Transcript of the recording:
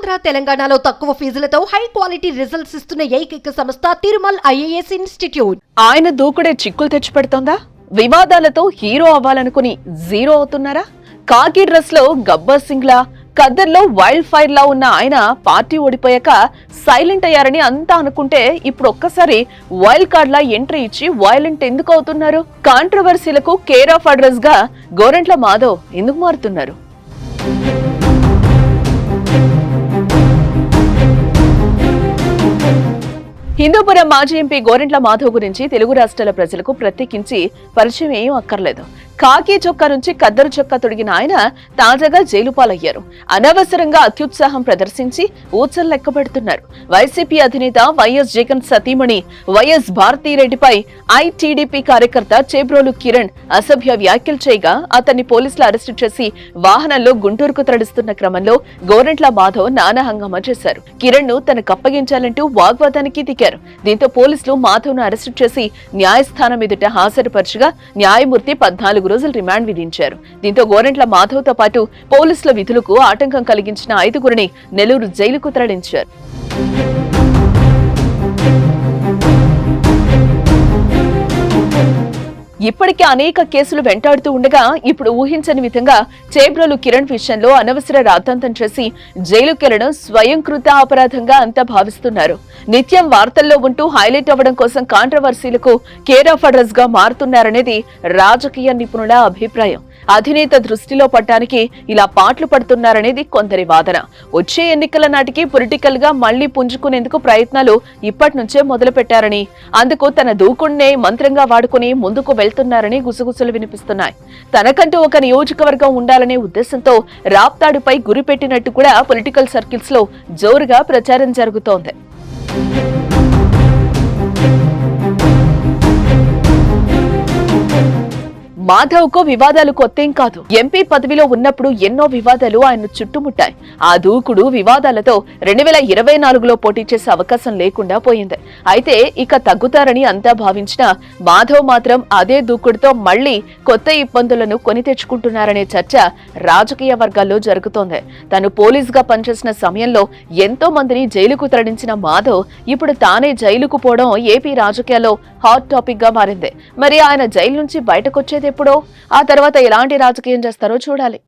ఆంధ్ర తెలంగాణలో తక్కువ ఫీజులతో high quality results ఇస్తున్న ఏకైక సంస్థ తిరుమల్ ఐఏఎస్ ఇన్స్టిట్యూట్. ఆయన దూకుడే చిక్కులు తెచ్చిపెడుతోందా? వివాదాలతో హీరో అవ్వాలనుకుని జీరో అవుతున్నారా? కాకి డ్రెస్ లో గబ్బర్ సింగ్ లా, ఖద్దర్లో వైల్డ్ ఫైర్ లా ఉన్న ఆయన పార్టీ ఓడిపోయాక సైలెంట్ అయ్యారని అంతా అనుకుంటే ఇప్పుడు ఒక్కసారి వైల్డ్ కార్డ్ లా ఎంట్రీ ఇచ్చి వైలెంట్ ఎందుకు అవుతున్నారు? కాంట్రవర్సీలకు కేర్ ఆఫ్ అడ్రస్ గా గోరంట్ల మాధవ్ ఎందుకు మారుతున్నారు? హిందూపురం మాజీ ఎంపీ గోరంట్ల మాధవ్ గురించి తెలుగు రాష్ట్రాల ప్రజలకు ప్రత్యేకించి పరిచయం ఏం అక్కర్లేదు. కాకి చొక్కా నుంచి ఖద్దరు చొక్కా తొడిగిన ఆయన తాజాగా జైలు పాలయ్యారు. అనవసరంగా అత్యుత్సాహం ప్రదర్శించి ఊచలు లెక్కబెడుతున్నారు. వైసీపీ అధినేత వైఎస్ జగన్ సతీమణి వైఎస్ భారతీరెడ్డిపై ఐటీడీపీ కార్యకర్త చేబ్రోలు కిరణ్ అసభ్య వ్యాఖ్యలు చేయగా అతన్ని పోలీసులు అరెస్టు చేసి వాహనంలో గుంటూరుకు తరలిస్తున్న క్రమంలో గోరంట్ల మాధవ్ నానా హంగామా చేశారు. కిరణ్ ను తనకు అప్పగించాలంటూ వాగ్వాదానికి దిగారు. దీంతో పోలీసులు మాధవ్ ను అరెస్టు చేసి న్యాయస్థానం ఎదుట హాజరుపరచగా న్యాయమూర్తి 14 రోజులు రిమాండ్ విధించారు. దీంతో గోరంట్ల మాధవ్ తో పాటు పోలీసుల విధులకు ఆటంకం కలిగించిన 5గురిని నెల్లూరు జైలుకు తరలించారు. ఇప్పటికే అనేక కేసులు వెంటాడుతూ ఉండగా ఇప్పుడు ఊహించని విధంగా చేబ్రోలు కిరణ్ విషయంలో అనవసర రాద్ధాంతం చేసి జైలుకెళ్లడం స్వయంకృత అపరాధంగా అంతా భావిస్తున్నారు. నిత్యం వార్తల్లో ఉంటూ హైలైట్ అవ్వడం కోసం కాంట్రవర్సీలకు కేర్ ఆఫ్ అడ్రస్ గా మారుతున్నారనేది రాజకీయ నిపుణుల అభిప్రాయం. అధినేత దృష్టిలో పడటానికి ఇలా పాటలు పడుతున్నారనేది కొందరి వాదన. వచ్చే ఎన్నికల నాటికి పొలిటికల్ గా మళ్లీ పుంజుకునేందుకు ప్రయత్నాలు ఇప్పటి నుంచే మొదలు పెట్టారని, అందుకు తన దూకుణ్ణే మంత్రంగా వాడుకుని ముందుకు వెళ్తున్నారని గుసగుసలు వినిపిస్తున్నాయి. తనకంటూ ఒక నియోజకవర్గం ఉండాలనే ఉద్దేశంతో రాప్తాడుపై గురిపెట్టినట్టు కూడా పొలిటికల్ సర్కిల్స్ లో జోరుగా ప్రచారం జరుగుతోంది. మాధవ్ కు వివాదాలు కొత్తేం కాదు. ఎంపీ పదవిలో ఉన్నప్పుడు ఎన్నో వివాదాలు ఆయన చుట్టుముట్టాయి. ఆ దూకుడు వివాదాలతో 2024లో పోటీ చేసే అవకాశం లేకుండా పోయింది. అయితే ఇక తగ్గుతారని అంతా భావించిన మాధవ్ మాత్రం అదే దూకుడుతో మళ్లీ కొత్త ఇబ్బందులను కొని తెచ్చుకుంటున్నారనే చర్చ రాజకీయ వర్గాల్లో జరుగుతోంది. తను పోలీస్ గా పనిచేసిన సమయంలో ఎంతో మందిని జైలుకు తరలించిన మాధవ్ ఇప్పుడు తానే జైలుకు పోవడం ఏపీ రాజకీయాల్లో హాట్ టాపిక్ గా మారింది. మరి ఆయన జైలు నుంచి బయటకొచ్చేది ఎప్పుడో? ఆ తర్వాత ఎలాంటి రాజకీయం చేస్తారో చూడాలి.